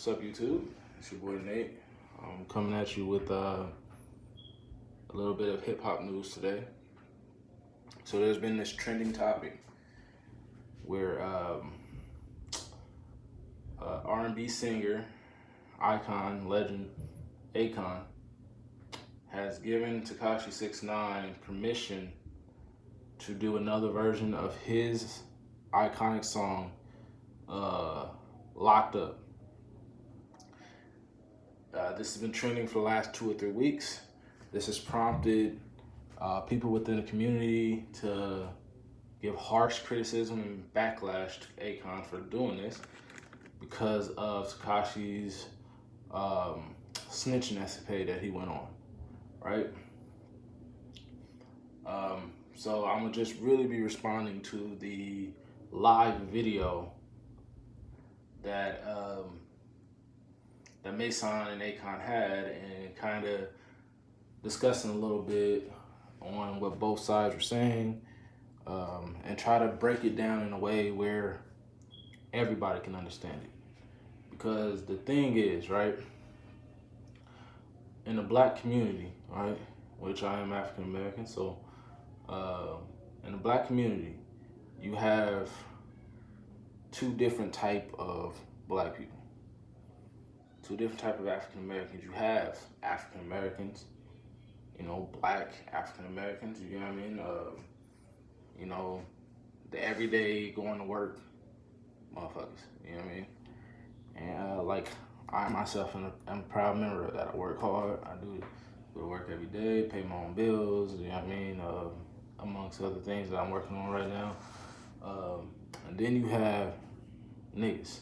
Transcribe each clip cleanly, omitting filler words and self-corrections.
What's up, YouTube? It's your boy Nate. I'm coming at you with a little bit of hip hop news today. So there's been this trending topic where R&B singer, icon, legend, Akon has given Tekashi 6ix9ine permission to do another version of his iconic song, Locked Up. This has been trending for the last 2 or 3 weeks. This has prompted people within the community to give harsh criticism and backlash to Akon for doing this because of Tekashi's snitching escapade that he went on, right? So I'm gonna just really be responding to the live video that that Mysonne and Akon had, and kind of discussing a little bit on what both sides were saying, and try to break it down in a way where everybody can understand it. Because the thing is, right, in the black community, right, which I am African American, so in the black community, you have 2 different type of black people. 2 different type of African Americans. You have African Americans, black African Americans, you know what I mean? The everyday going to work motherfuckers, you know what I mean? And like I myself am a proud member of that. I work hard, I do go to work every day, pay my own bills, you know what I mean? Amongst other things that I'm working on right now. And then you have niggas.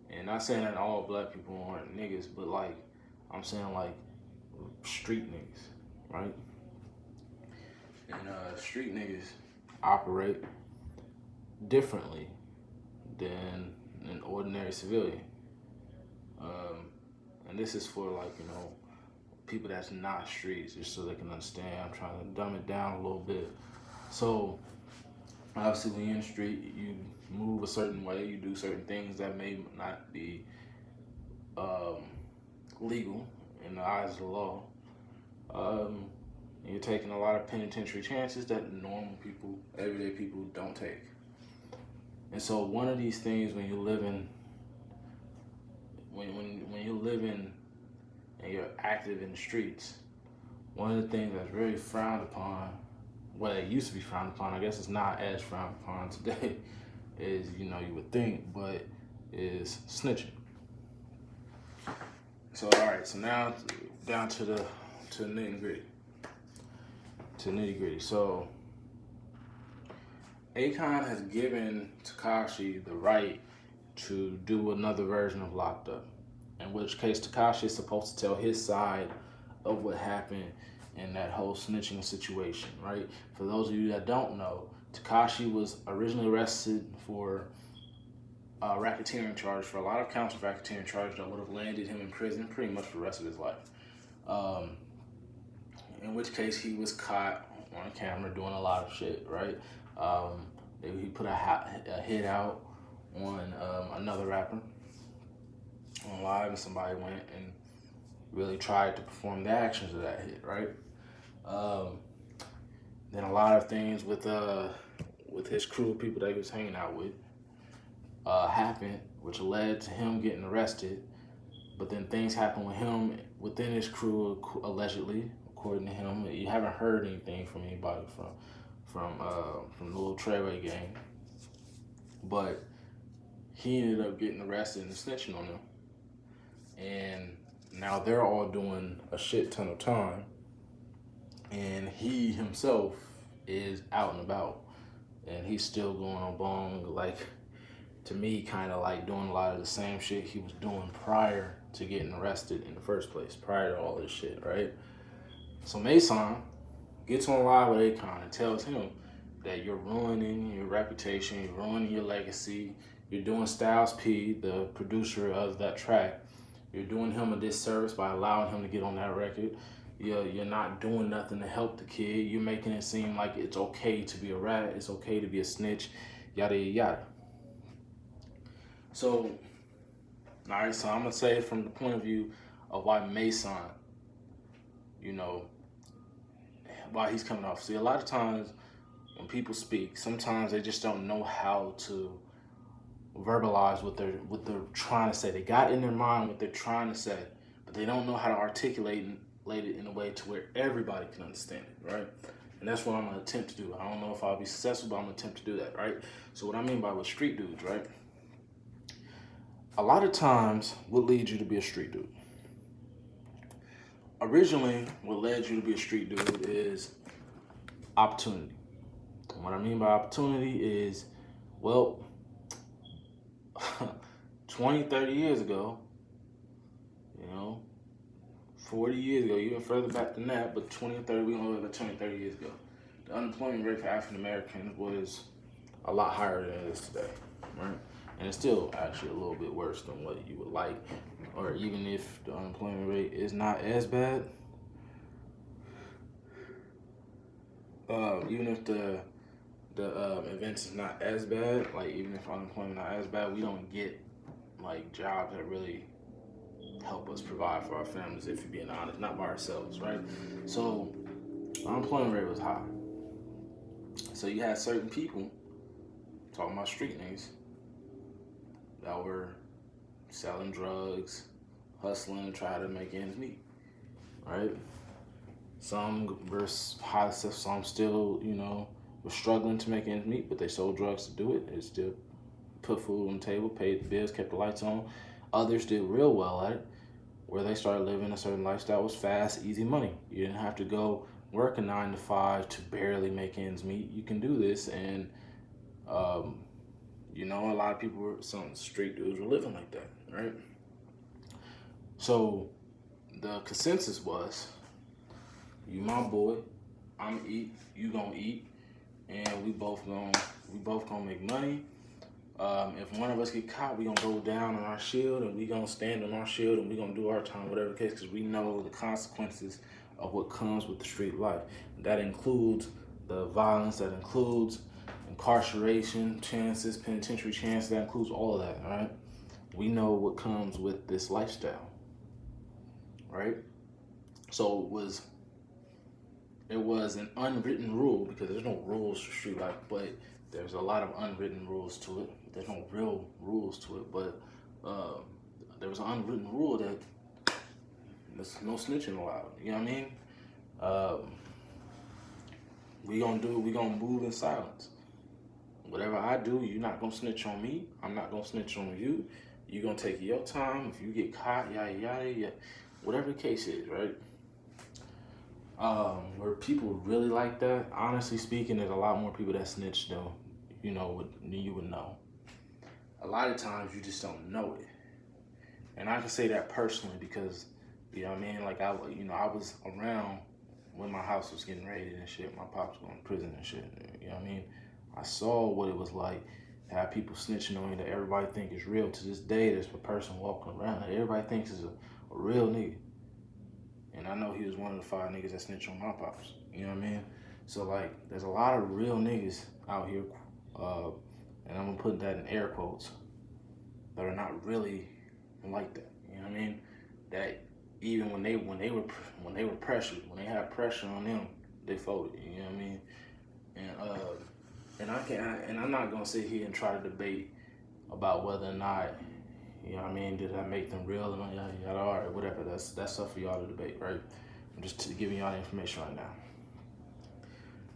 And not saying that all black people aren't niggas, but like, I'm saying like street niggas, right? And street niggas operate differently than an ordinary civilian. And this is for like, people that's not streets, just so they can understand. I'm trying to dumb it down a little bit. So obviously when you're in the street, you move a certain way, you do certain things that may not be legal in the eyes of the law. You're taking a lot of penitentiary chances that normal people, everyday people don't take. And so one of these things when you're living, when you're living and you're active in the streets, one of the things that's very frowned upon, well, it used to be frowned upon, I guess it's not as frowned upon today, is, you would think, but is snitching. So, all right, so now down to the nitty gritty. So, Akon has given Tekashi the right to do another version of Locked Up, in which case Tekashi is supposed to tell his side of what happened in that whole snitching situation, right? For those of you that don't know, Tekashi was originally arrested for racketeering charge, for a lot of counts of racketeering charge that would have landed him in prison pretty much for the rest of his life. In which case he was caught on camera doing a lot of shit, right? He put a hit out on another rapper on live, and somebody went and really tried to perform the actions of that hit, right? Then a lot of things with his crew of people that he was hanging out with happened, which led to him getting arrested. But then things happened with him within his crew, allegedly, according to him. You haven't heard anything from anybody from the little Treyway gang, but he ended up getting arrested and snitching on them. And now they're all doing a shit ton of time, and he himself is out and about, and he's still going on bong, like, to me, kind of like doing a lot of the same shit he was doing prior to getting arrested in the first place, prior to all this shit, right? So Mysonne gets on live with Akon and tells him that you're ruining your reputation, you're ruining your legacy, you're doing Styles P, the producer of that track, you're doing him a disservice by allowing him to get on that record. You're not doing nothing to help the kid. You're making it seem like it's okay to be a rat, it's okay to be a snitch, yada, yada, yada. So All right, so I'm gonna say from the point of view of why Mysonne, you know, why he's coming off. See, a lot of times when people speak, sometimes they just don't know how to verbalize what they're trying to say. They got in their mind what they're trying to say, but they don't know how to articulate it in a way to where everybody can understand it, right? And that's what I'm gonna attempt to do. I don't know if I'll be successful, but I'm gonna attempt to do that, right? So what I mean by with street dudes, right? A lot of times, what leads you to be a street dude? Originally, what led you to be a street dude is opportunity. And what I mean by opportunity is, well, 20, 30 years ago, 40 years ago, even further back than that, but 20 or 30, we don't know about 20, 30 years ago, the unemployment rate for African Americans was a lot higher than it is today, right? And it's still actually a little bit worse than what you would like, or even if the unemployment rate is not as bad, even if the events is not as bad, like even if unemployment not as bad, we don't get like jobs that really help us provide for our families, if you're being honest, not by ourselves, right? So unemployment rate was high. So you had certain people, talking about street niggas, that were selling drugs, hustling to try to make ends meet, right? Some were high, some still, were struggling to make ends meet, but they sold drugs to do it. They still put food on the table, paid the bills, kept the lights on. Others did real well at it, where they started living a certain lifestyle. It was fast, easy money. You didn't have to go work a 9 to 5 to barely make ends meet. You can do this, and a lot of people some street dudes were living like that, right? So the consensus was, you my boy, I'm eat, you gonna eat, and we both gonna make money. If one of us get caught, we gonna go down on our shield, and we gonna stand on our shield, and we gonna do our time, whatever the case, because we know the consequences of what comes with the street life. That includes the violence, that includes incarceration chances, penitentiary chances, that includes all of that, all right? We know what comes with this lifestyle, right? So it was an unwritten rule, because there's no rules for street life, but there's a lot of unwritten rules to it. There's no real rules to it, but there was an unwritten rule that there's no snitching allowed. You know what I mean? We gonna move in silence. Whatever I do, you're not gonna snitch on me. I'm not gonna snitch on you. You're gonna take your time. If you get caught, yada yada yada, whatever the case is, right? Where people really like that, honestly speaking, there's a lot more people that snitch though, you would know. A lot of times you just don't know it. And I can say that personally because, like I was around when my house was getting raided and shit. My pops was going to prison and shit, I saw what it was like to have people snitching on you that everybody think is real. To this day, there's a person walking around that everybody thinks is a real nigga. And I know he was one of the 5 niggas that snitched on my pops. You know what I mean? So, like, there's a lot of real niggas out here, and I'm going to put that in air quotes, that are not really like that. You know what I mean? That even when they were pressured, when they had pressure on them, they folded. You know what I mean? And I'm not going to sit here and try to debate about whether or not, did I make them real and yada yada, all right, whatever. That's stuff for y'all to debate, right? I'm just giving y'all the information right now.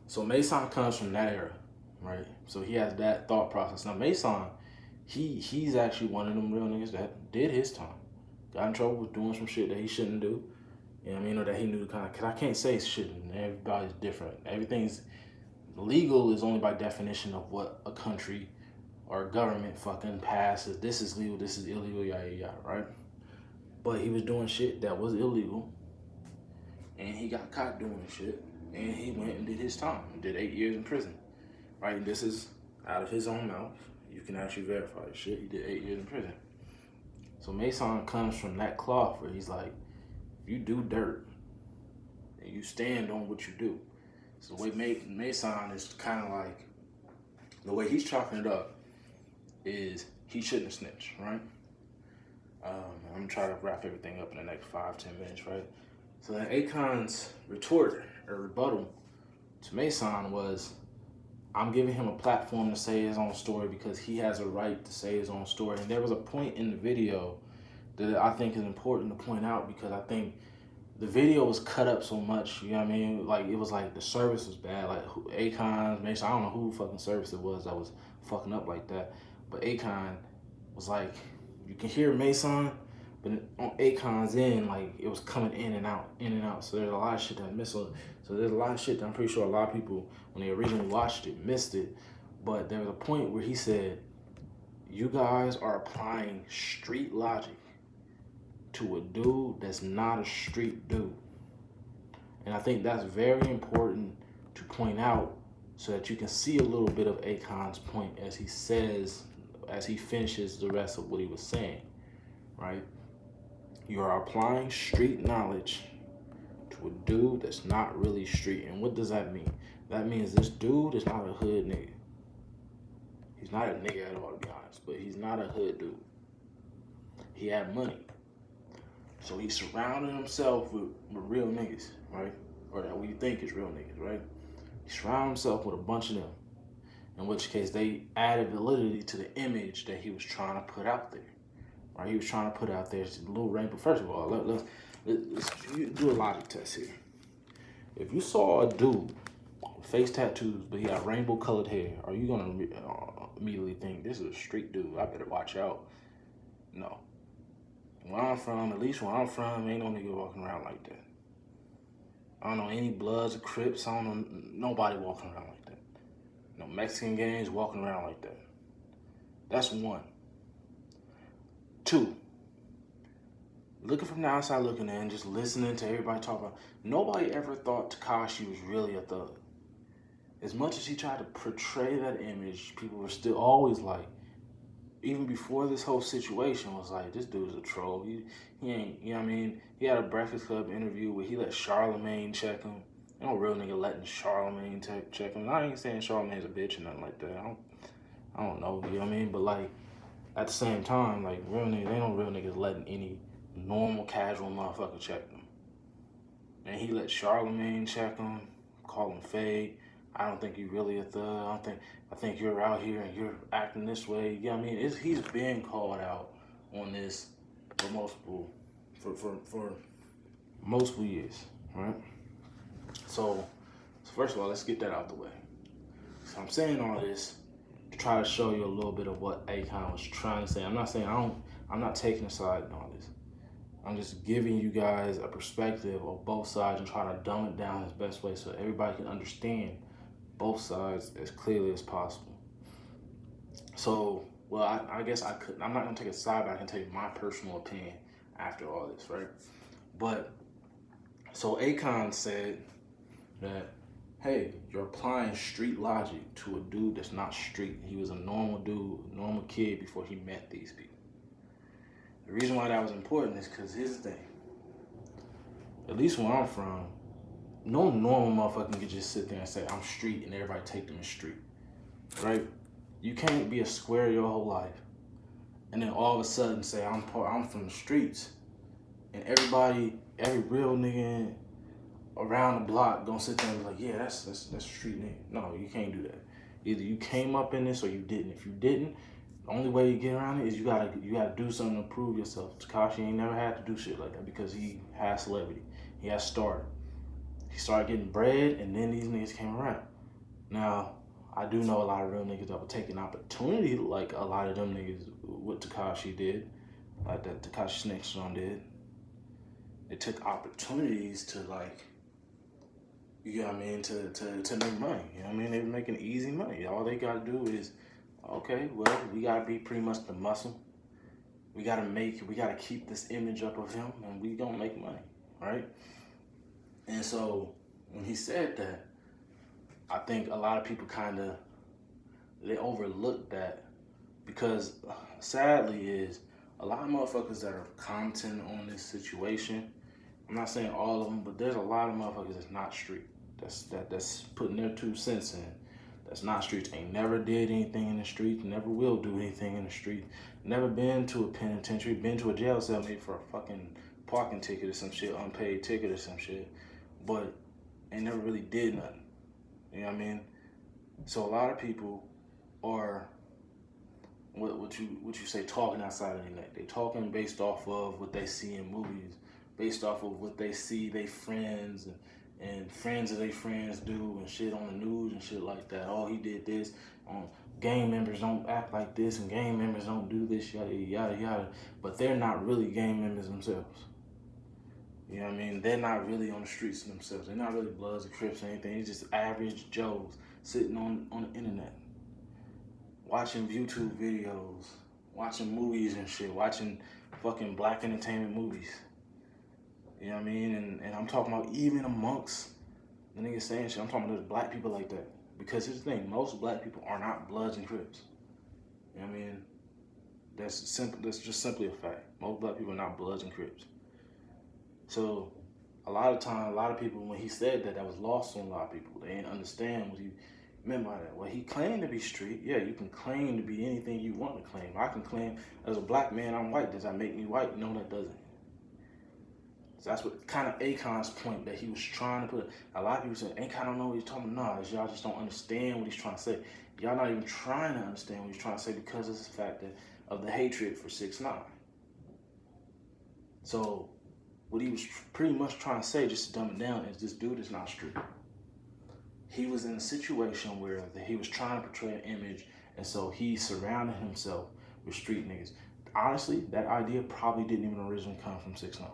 So Mysonne comes from that era, right? So he has that thought process. Now Mysonne, he's actually one of them real niggas that did his time. Got in trouble with doing some shit that he shouldn't do. You know what I mean? Or that he knew because I can't say shouldn't. Everybody's different. Everything's legal is only by definition of what a country or government fucking passes. This is legal, this is illegal, yada yada, right? But he was doing shit that was illegal, and he got caught doing shit, and he went and did his time, did 8 years in prison, right? And this is out of his own mouth. You can actually verify this shit. He did 8 years in prison. So Mysonne comes from that cloth where he's like, if you do dirt, and you stand on what you do. So the way Mysonne is kind of like, the way he's chalking it up is he shouldn't have snitched, right? I'm gonna try to wrap everything up in the next 5-10 minutes, right? So then Akon's retort or rebuttal to Mysonne was, I'm giving him a platform to say his own story because he has a right to say his own story. And there was a point in the video that I think is important to point out, because I think the video was cut up so much, you know what I mean? Like, it was like the service was bad. Like, Akon, Mysonne, I don't know who fucking service it was that was fucking up like that. But Akon was like, you can hear Mysonne, but on Akon's end, like, it was coming in and out, in and out. So there's a lot of shit that missed. So there's a lot of shit that I'm pretty sure a lot of people, when they originally watched it, missed it. But there was a point where he said, you guys are applying street logic to a dude that's not a street dude. And I think that's very important to point out so that you can see a little bit of Akon's point as he says, as he finishes the rest of what he was saying, right? You are applying street knowledge to a dude that's not really street. And what does that mean? That means this dude is not a hood nigga. He's not a nigga at all, to be honest, but he's not a hood dude. He had money. So he surrounded himself with real niggas, right? Or that we think is real niggas, right? He surrounded himself with a bunch of them. In which case, they added validity to the image that he was trying to put out there. Right? He was trying to put out there a little rainbow. First of all, let's do a logic test here. If you saw a dude with face tattoos, but he had rainbow colored hair, are you gonna immediately think this is a street dude? I better watch out. No. Where I'm from, at least where I'm from, ain't no nigga walking around like that. I don't know any Bloods or Crips. I don't know nobody walking around like that. No Mexican gangs walking around like that. That's one. Two, looking from the outside looking in, just listening to everybody talk about, nobody ever thought Tekashi was really a thug. As much as he tried to portray that image, people were still always like, even before this whole situation, was like, this dude's a troll. He ain't, you know what I mean? He had a Breakfast Club interview where he let Charlamagne check him. You know, real nigga letting Charlamagne check him. I ain't saying Charlamagne's a bitch or nothing like that. I don't know, you know what I mean? But like, at the same time, like, real niggas, ain't no real niggas letting any normal, casual motherfucker check them. And he let Charlamagne check him, call him fake. I don't think you really a thug. I think you're out here and you're acting this way. You know what I mean? He's been called out on this for multiple years, right? So first of all, let's get that out the way. So I'm saying all this to try to show you a little bit of what Akon was trying to say. I'm not saying I'm not taking a side in all this. I'm just giving you guys a perspective of both sides and trying to dumb it down as best way so everybody can understand both sides as clearly as possible. So, well, I guess I'm not gonna take a side, but I can tell you my personal opinion after all this, right? But, so Akon said that, hey, you're applying street logic to a dude that's not street. He was a normal dude, a normal kid before he met these people. The reason why that was important is because here's the thing. At least where I'm from, no normal motherfucker can just sit there and say, I'm street, and everybody take them as street, right? You can't be a square your whole life and then all of a sudden say, I'm from the streets, and every real nigga around the block gonna sit there and be like, yeah, that's a street nigga. No, you can't do that. Either you came up in this or you didn't. If you didn't, the only way you get around it is you gotta do something to prove yourself. Tekashi ain't never had to do shit like that because he has celebrity. He has started. He started getting bread, and then these niggas came around. Now, I do know a lot of real niggas that would take an opportunity like a lot of them niggas, what Tekashi did, like that Tekashi Snakes on did. They took opportunities to, like, you know what I mean, to make money. You know what I mean? They were making easy money. All they gotta do is, okay, well, we gotta be pretty much the muscle. We gotta keep this image up of him, and we gonna make money, right? And so when he said that, I think a lot of people they overlooked that, because sadly is a lot of motherfuckers that are commenting on this situation. I'm not saying all of them, but there's a lot of motherfuckers that's not street. That's putting their 2 cents in. That's not streets. Ain't never did anything in the streets. Never will do anything in the street. Never been to a penitentiary. Been to a jail cell maybe for a fucking parking ticket or some shit, unpaid ticket or some shit. But ain't never really did nothing. You know what I mean? So a lot of people are what you say talking outside of their neck. They talking based off of what they see in movies, based off of what they see they friends and friends of their friends do and shit on the news and shit like that. Oh, he did this. Gang members don't act like this and gang members don't do this, yada, yada, yada. But they're not really gang members themselves. You know what I mean? They're not really on the streets themselves. They're not really Bloods or Crips or anything. It's just average Joes sitting on the internet, watching YouTube videos, watching movies and shit, watching fucking black entertainment movies. You know what I mean? And I'm talking about even amongst the niggas saying shit, I'm talking about there's black people like that. Because here's the thing, most black people are not Bloods and Crips. You know what I mean? That's just simply a fact. Most black people are not Bloods and Crips. So a lot of people, when he said that was lost on a lot of people. They didn't understand what he meant by that. Well, he claimed to be street. Yeah, you can claim to be anything you want to claim. I can claim as a black man I'm white. Does that make me white? No, that doesn't. So that's what kind of Akon's point that he was trying to put. A lot of people say, Akon don't know what he's talking about. Nah, y'all just don't understand what he's trying to say. Y'all not even trying to understand what he's trying to say because of the fact of the hatred for 6ix9ine. So what he was pretty much trying to say, just to dumb it down, is this dude is not street. He was in a situation where he was trying to portray an image, and so he surrounded himself with street niggas. Honestly, that idea probably didn't even originally come from 6ix9ine.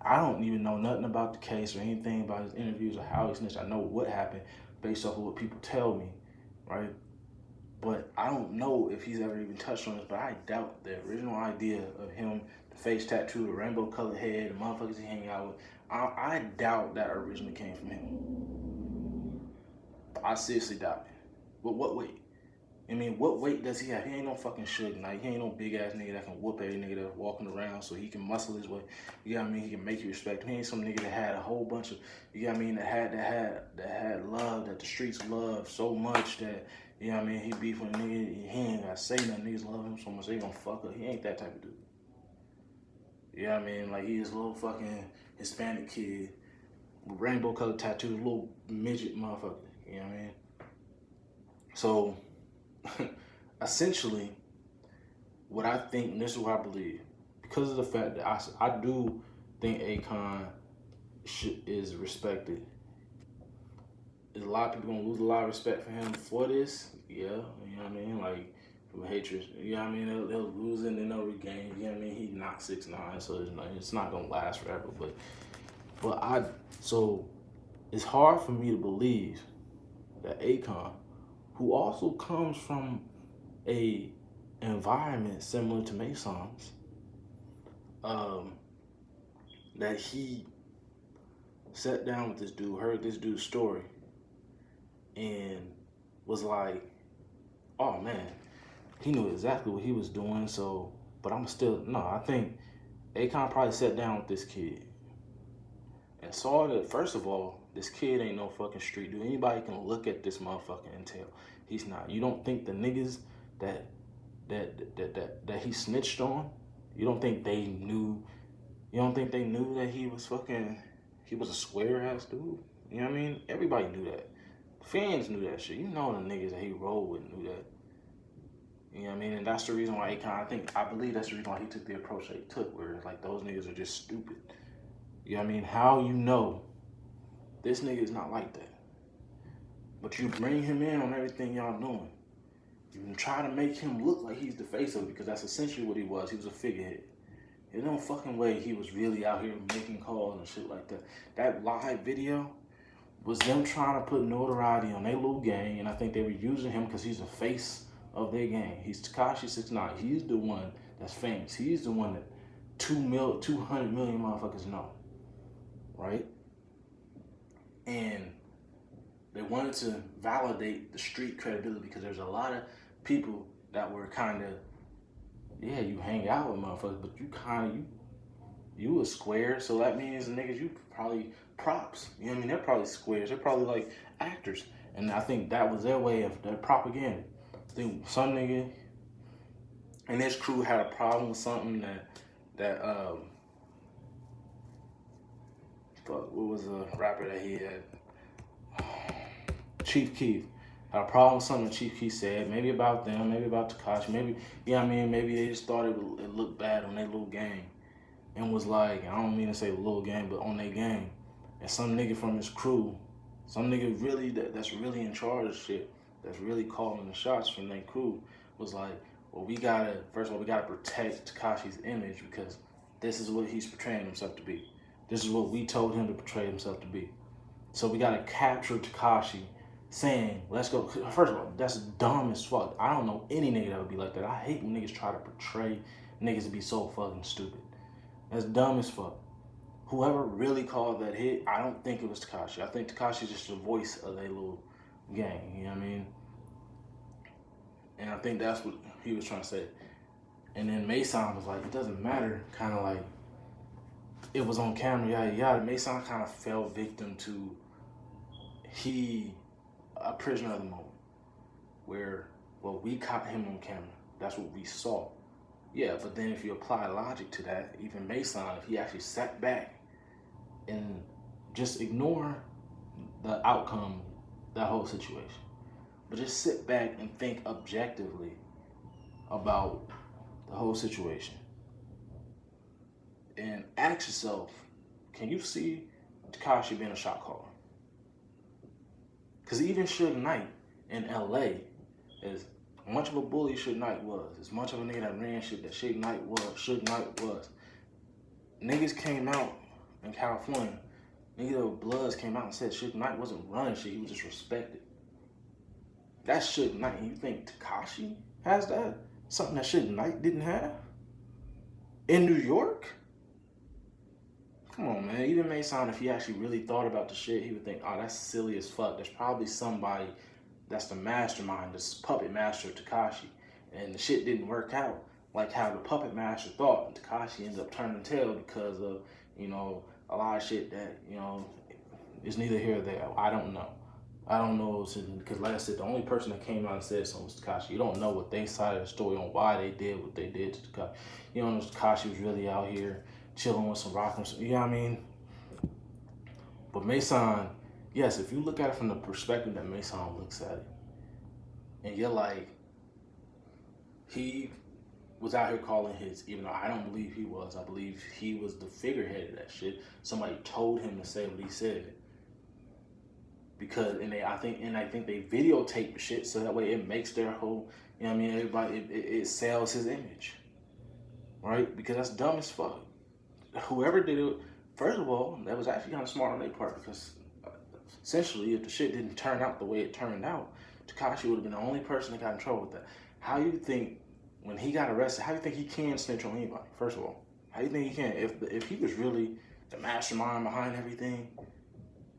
I don't even know nothing about the case or anything about his interviews or how he snitched. I know what happened based off of what people tell me, right? But I don't know if he's ever even touched on this, but I doubt the original idea of him, the face tattoo, the rainbow colored head, the motherfuckers he hang out with, I doubt that originally came from him. I seriously doubt it. But what weight? I mean, what weight does he have? He ain't no fucking Suge Knight. He ain't no big ass nigga that can whoop every nigga that's walking around so he can muscle his way. You know what I mean? He can make you respect him. He ain't some nigga that had a whole bunch of, you know what I mean, that had love, that the streets love so much that, you know what I mean, he beef with a nigga, he ain't gotta say nothing. Niggas love him so much they gonna fuck up. He ain't that type of dude. You know what I mean? Like, he is a little fucking Hispanic kid with rainbow colored tattoos, little midget motherfucker. You know what I mean? So, essentially, what I think, and this is what I believe, because of the fact that I do think Akon is respected. Is a lot of people gonna lose a lot of respect for him for this? Yeah, you know what I mean? Like, from hatred, you know what I mean? They'll lose it and then they'll regain, you know what I mean? He's not 6ix9ine, so it's not gonna last forever. So it's hard for me to believe that Akon, who also comes from a environment similar to Mysonne's, that he sat down with this dude, heard this dude's story, and was like, oh man, he knew exactly what he was doing, so, but I think Akon probably sat down with this kid and saw that, first of all, this kid ain't no fucking street dude. Anybody can look at this motherfucker and tell he's not. You don't think the niggas that he snitched on, you don't think they knew that he was a square ass dude? You know what I mean? Everybody knew that. Fans knew that shit. You know the niggas that he rolled with knew that. You know what I mean? And that's the reason why Akon, I believe that's the reason why he took the approach that he took, where it's like those niggas are just stupid. You know what I mean? How you know this nigga is not like that? But you bring him in on everything y'all doing. You try to make him look like he's the face of it, because that's essentially what he was. He was a figurehead. There's no fucking way he was really out here making calls and shit like that. That live video was them trying to put notoriety on their little gang, and I think they were using him because he's the face of their gang. He's Tekashi 6ix9ine. He's the one that's famous. He's the one that 200 million motherfuckers know, right? And they wanted to validate the street credibility, because there's a lot of people that were kind of, yeah, you hang out with motherfuckers, but you a square, so that means the niggas you probably props. You know what I mean? They're probably squares. They're probably like actors. And I think that was their way of their propaganda. I think some nigga and his crew had a problem with something that fuck, what was a rapper that he had? Chief Keef had a problem with something Chief Keef said, maybe about them, maybe about Tekashi, maybe, you know what I mean, maybe they just thought it looked bad on their little game. And was like, I don't mean to say little game, but on their game. And some nigga from his crew, some nigga really that's really in charge of shit, that's really calling the shots from their crew, was like, well, first of all, we gotta protect Tekashi's image because this is what he's portraying himself to be. This is what we told him to portray himself to be. So we gotta capture Tekashi saying, let's go. First of all, that's dumb as fuck. I don't know any nigga that would be like that. I hate when niggas try to portray niggas to be so fucking stupid. That's dumb as fuck. Whoever really called that hit, I don't think it was Tekashi. I think Tekashi's just the voice of their little gang, you know what I mean? And I think that's what he was trying to say. And then Mysonne was like, it doesn't matter, kind of like, it was on camera, yada yada. Mysonne kind of fell victim to a prisoner of the moment, where, well, we caught him on camera. That's what we saw. Yeah, but then if you apply logic to that, even Mysonne, if he actually sat back and just ignore the outcome, that whole situation, but just sit back and think objectively about the whole situation and ask yourself, can you see Tekashi being a shot caller? Because even Suge Knight in LA, as much of a bully Suge Knight was, as much of a nigga that ran shit that Suge Knight was, niggas came out in California, niggas with Bloods came out and said Suge Knight wasn't running shit, he was just respected. That's Suge Knight. You think Tekashi has that? Something that Suge Knight didn't have? In New York? Come on, man. Even Mysonne, if he actually really thought about the shit, he would think, oh, that's silly as fuck. There's probably somebody that's the mastermind, this puppet master of Tekashi. And the shit didn't work out like how the puppet master thought. And Tekashi ended up turning tail because of, you know, a lot of shit that, you know, is neither here or there. I don't know. Because like I said, the only person that came out and said something was Tekashi. You don't know what they side of the story on why they did what they did to Tekashi. You don't know if Tekashi was really out here chilling with some rock, you know what I mean? But Mysonne, yes, if you look at it from the perspective that Mysonne looks at it, and you're like, he was out here calling hits, even though I don't believe he was. I believe he was the figurehead of that shit. Somebody told him to say what he said. Because I think they videotape shit so that way it makes their whole, you know what I mean, everybody, it sells his image. Right? Because that's dumb as fuck. Whoever did it, first of all, that was actually kind of smart on their part, because essentially if the shit didn't turn out the way it turned out, Tekashi would have been the only person that got in trouble with that. How you think, when he got arrested, how do you think he can snitch on anybody, first of all? How do you think he can? If he was really the mastermind behind everything,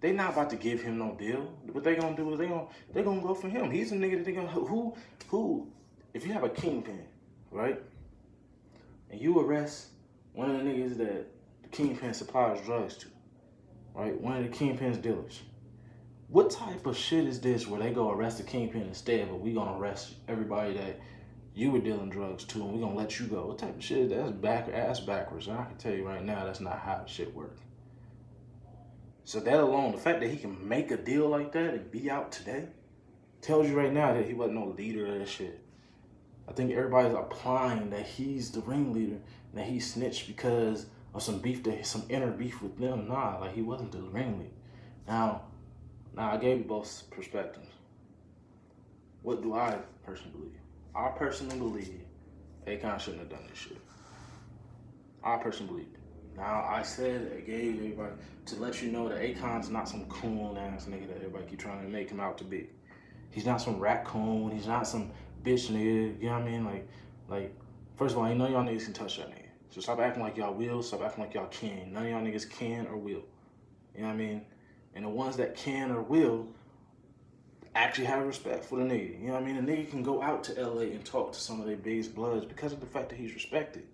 they not about to give him no deal. What they gonna do is they gonna go for him. He's a nigga that they gonna, who, if you have a kingpin, right? And you arrest one of the niggas that the kingpin supplies drugs to, right? One of the kingpin's dealers. What type of shit is this where they go arrest the kingpin instead, but we gonna arrest everybody that you were dealing drugs to and we gonna let you go? What type of shit is that? That's backwards. And I can tell you right now, that's not how the shit works. So that alone, the fact that he can make a deal like that and be out today, tells you right now that he wasn't no leader of that shit. I think everybody's applying that he's the ringleader, and that he snitched because of some beef, some inner beef with them. Nah, like he wasn't the ringleader. Now I gave you both perspectives. What do I personally believe? I personally believe Akon shouldn't have done this shit. I personally believe it. Now, I said, I gave everybody, to let you know that Akon's not some coon ass nigga that everybody keep trying to make him out to be. He's not some raccoon. He's not some bitch nigga. You know what I mean? Like, first of all, ain't none of y'all niggas can touch that nigga. So stop acting like y'all will. Stop acting like y'all can. None of y'all niggas can or will. You know what I mean? And the ones that can or will actually have respect for the nigga. You know what I mean? The nigga can go out to LA and talk to some of their biggest bloods because of the fact that he's respected.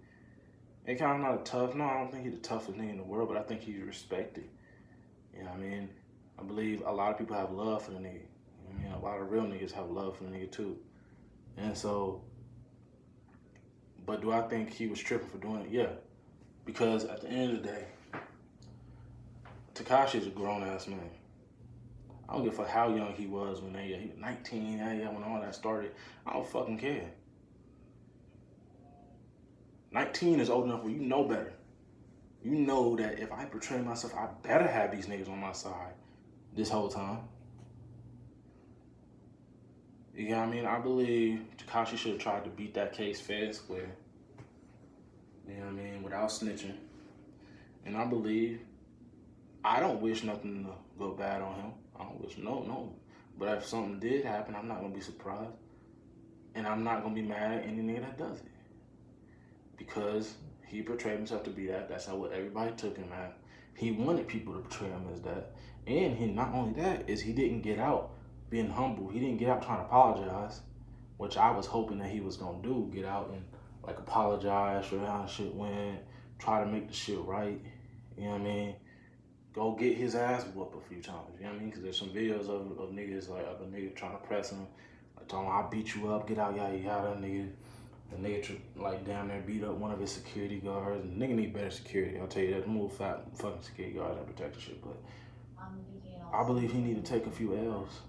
Akon's not a tough, no, I don't think he's the toughest nigga in the world, but I think he's respected. You know what I mean? I believe a lot of people have love for the nigga. You I mean, a lot of real niggas have love for the nigga too. And so, but do I think he was tripping for doing it? Yeah. Because at the end of the day, Tekashi's a grown ass man. I don't give a fuck how young he was when he was 19, when all that started. I don't fucking care. 19 is old enough where you know better. You know that if I portray myself, I better have these niggas on my side this whole time. You know what I mean? I believe Tekashi should have tried to beat that case fair and square. You know what I mean? Without snitching. And I believe, I don't wish nothing to go bad on him. I don't wish no. But if something did happen, I'm not going to be surprised. And I'm not going to be mad at any nigga that does it. Because he portrayed himself to be that. That's how what everybody took him at. He wanted people to portray him as that. And he, not only that, is he didn't get out being humble. He didn't get out trying to apologize, which I was hoping that he was going to do. Get out and like apologize for how shit went. Try to make the shit right. You know what I mean? Go get his ass whooped a few times. You know what I mean? Because there's some videos of niggas, like of a nigga trying to press him. Like telling him, I'll beat you up, get out, yada, yada, nigga. The nigga, like, damn near beat up one of his security guards. The nigga need better security, I'll tell you that. Move fat fucking security guards and protect the shit. But I believe he need to take a few L's.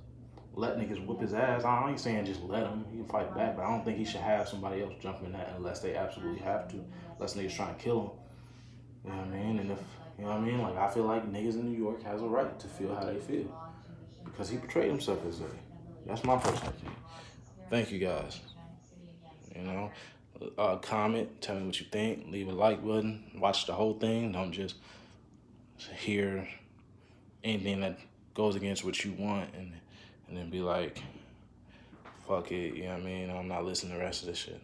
Let niggas whoop his ass. I ain't saying just let him. He can fight back, but I don't think he should have somebody else jump in that unless they absolutely have to. Unless niggas trying to kill him. You know what I mean? And if, you know what I mean? Like, I feel like niggas in New York has a right to feel how they feel. Because he portrayed himself as that. That's my personal opinion. Thank you guys. You know, comment, tell me what you think, leave a like button, watch the whole thing. Don't just hear anything that goes against what you want and then be like, fuck it, you know what I mean? I'm not listening to the rest of this shit.